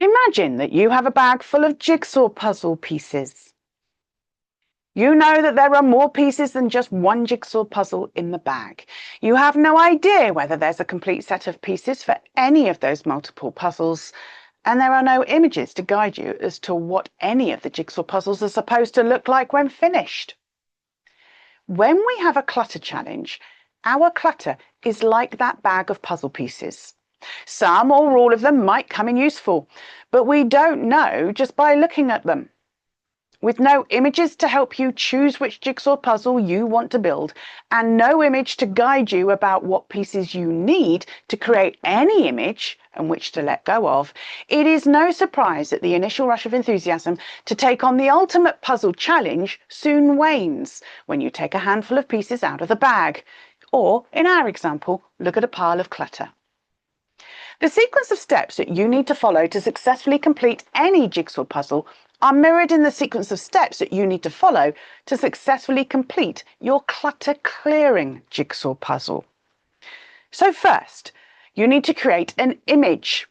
Imagine that you have a bag full of jigsaw puzzle pieces. You know that there are more pieces than just one jigsaw puzzle in the bag. You have no idea whether there's a complete set of pieces for any of those multiple puzzles, and there are no images to guide you as to what any of the jigsaw puzzles are supposed to look like when finished. When we have a clutter challenge, our clutter is like that bag of puzzle pieces. Some or all of them might come in useful, but we don't know just by looking at them. With no images to help you choose which jigsaw puzzle you want to build, and no image to guide you about what pieces you need to create any image and which to let go of, it is no surprise that the initial rush of enthusiasm to take on the ultimate puzzle challenge soon wanes when you take a handful of pieces out of the bag, or, in our example, look at a pile of clutter. The sequence of steps that you need to follow to successfully complete any jigsaw puzzle are mirrored in the sequence of steps that you need to follow to successfully complete your clutter clearing jigsaw puzzle. So first, you need to create an image.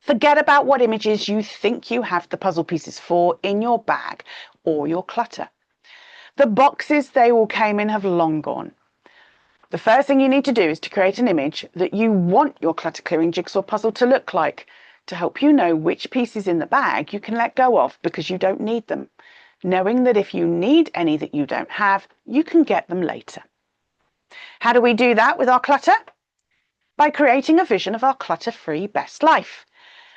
Forget about what images you think you have the puzzle pieces for in your bag or your clutter. The boxes they all came in have long gone. The first thing you need to do is to create an image that you want your clutter clearing jigsaw puzzle to look like, to help you know which pieces in the bag you can let go of because you don't need them, knowing that if you need any that you don't have, you can get them later. How do we do that with our clutter? By creating a vision of our clutter-free best life.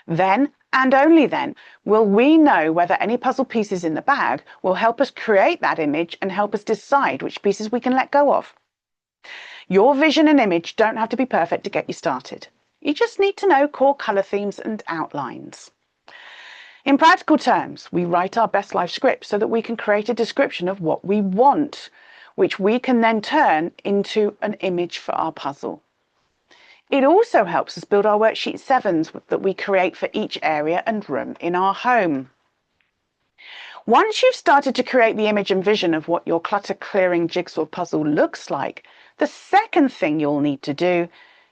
Then, and only then, will we know whether any puzzle pieces in the bag will help us create that image and help us decide which pieces we can let go of. Your vision and image don't have to be perfect to get you started. You just need to know core colour themes and outlines. In practical terms, we write our best life script so that we can create a description of what we want, which we can then turn into an image for our puzzle. It also helps us build our worksheet 7s that we create for each area and room in our home. Once you've started to create the image and vision of what your clutter clearing jigsaw puzzle looks like, the second thing you'll need to do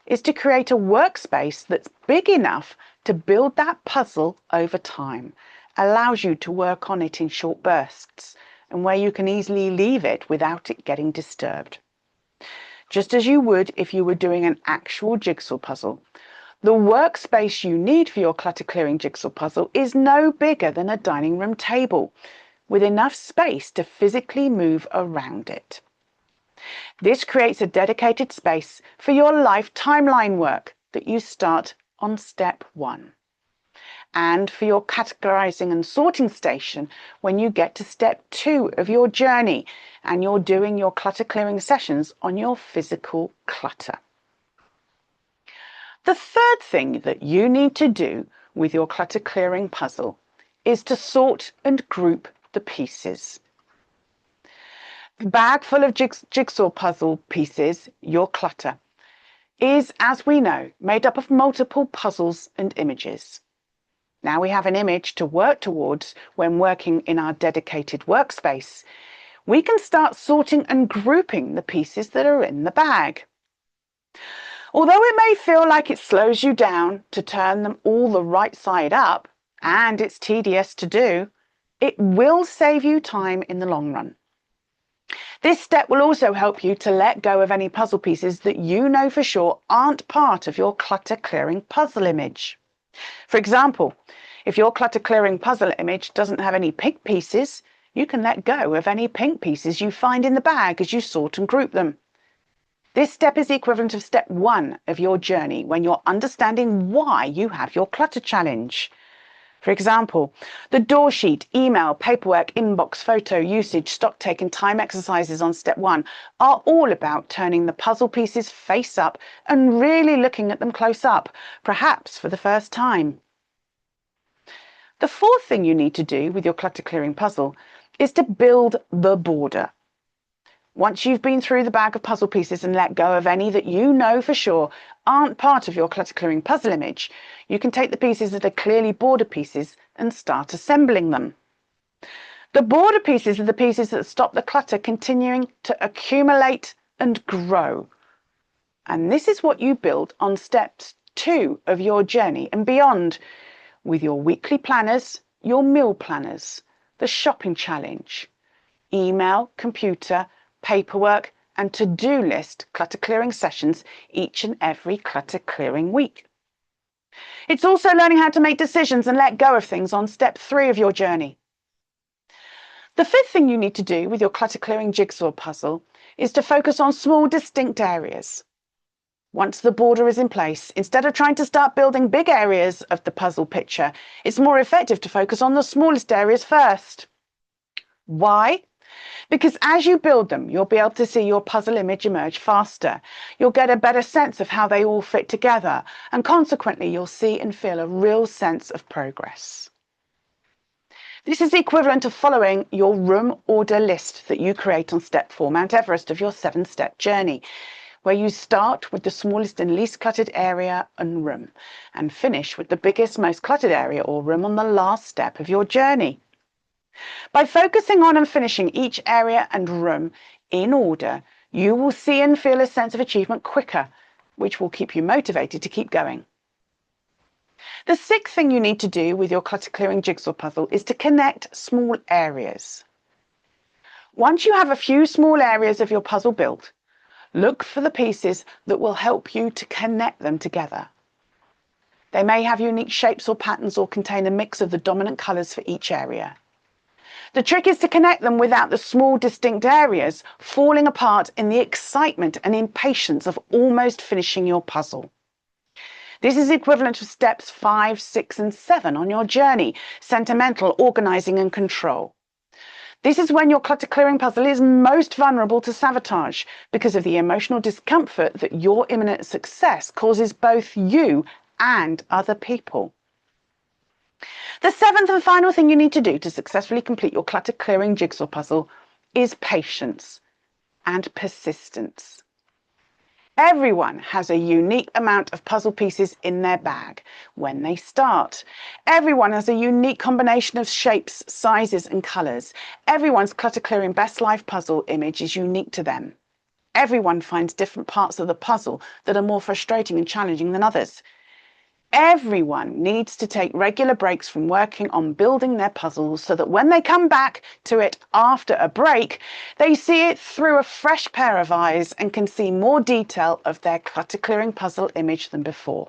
is to create a workspace that's big enough to build that puzzle over time, allows you to work on it in short bursts, and where you can easily leave it without it getting disturbed. Just as you would if you were doing an actual jigsaw puzzle, the workspace you need for your clutter clearing jigsaw puzzle is no bigger than a dining room table, with enough space to physically move around it. This creates a dedicated space for your life timeline work that you start on step 1, and for your categorizing and sorting station when you get to step 2 of your journey and you're doing your clutter clearing sessions on your physical clutter. The third thing that you need to do with your clutter clearing puzzle is to sort and group the pieces. The bag full of jigsaw puzzle pieces, your clutter, is, as we know, made up of multiple puzzles and images. Now we have an image to work towards when working in our dedicated workspace. We can start sorting and grouping the pieces that are in the bag. Although it may feel like it slows you down to turn them all the right side up, and it's tedious to do, it will save you time in the long run. This step will also help you to let go of any puzzle pieces that you know for sure aren't part of your clutter clearing puzzle image. For example, if your clutter clearing puzzle image doesn't have any pink pieces, you can let go of any pink pieces you find in the bag as you sort and group them. This step is the equivalent of step 1 of your journey when you're understanding why you have your clutter challenge. For example, the door sheet, email, paperwork, inbox, photo, usage, stock take and time exercises on step 1 are all about turning the puzzle pieces face up and really looking at them close up, perhaps for the first time. The fourth thing you need to do with your clutter clearing puzzle is to build the border. Once you've been through the bag of puzzle pieces and let go of any that you know for sure aren't part of your clutter clearing puzzle image, you can take the pieces that are clearly border pieces and start assembling them. The border pieces are the pieces that stop the clutter continuing to accumulate and grow. And this is what you build on steps 2 of your journey and beyond with your weekly planners, your meal planners, the shopping challenge, email, computer, paperwork, and to-do list clutter clearing sessions each and every clutter clearing week. It's also learning how to make decisions and let go of things on step 3 of your journey. The 5th thing you need to do with your clutter clearing jigsaw puzzle is to focus on small, distinct areas. Once the border is in place, instead of trying to start building big areas of the puzzle picture, it's more effective to focus on the smallest areas first. Why? Because as you build them, you'll be able to see your puzzle image emerge faster. You'll get a better sense of how they all fit together, and consequently, you'll see and feel a real sense of progress. This is the equivalent of following your room order list that you create on step 4, Mount Everest, of your 7-step journey, where you start with the smallest and least cluttered area and room, and finish with the biggest, most cluttered area or room on the last step of your journey. By focusing on and finishing each area and room in order, you will see and feel a sense of achievement quicker, which will keep you motivated to keep going. The 6th thing you need to do with your clutter clearing jigsaw puzzle is to connect small areas. Once you have a few small areas of your puzzle built, look for the pieces that will help you to connect them together. They may have unique shapes or patterns or contain a mix of the dominant colours for each area. The trick is to connect them without the small, distinct areas falling apart in the excitement and impatience of almost finishing your puzzle. This is equivalent to steps 5, 6, and 7 on your journey: sentimental, organising, and control. This is when your clutter clearing puzzle is most vulnerable to sabotage because of the emotional discomfort that your imminent success causes both you and other people. The 7th and final thing you need to do to successfully complete your clutter clearing jigsaw puzzle is patience and persistence. Everyone has a unique amount of puzzle pieces in their bag when they start. Everyone has a unique combination of shapes, sizes, and colours. Everyone's clutter clearing best life puzzle image is unique to them. Everyone finds different parts of the puzzle that are more frustrating and challenging than others. Everyone needs to take regular breaks from working on building their puzzles so that when they come back to it after a break, they see it through a fresh pair of eyes and can see more detail of their clutter clearing puzzle image than before.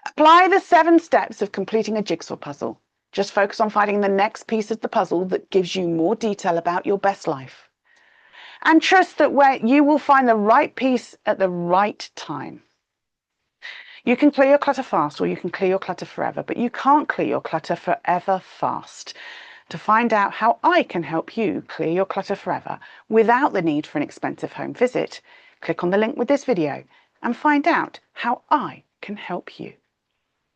Apply the 7 steps of completing a jigsaw puzzle. Just focus on finding the next piece of the puzzle that gives you more detail about your best life. And trust that you will find the right piece at the right time. You can clear your clutter fast, or you can clear your clutter forever, but you can't clear your clutter forever fast. To find out how I can help you clear your clutter forever without the need for an expensive home visit, click on the link with this video and find out how I can help you.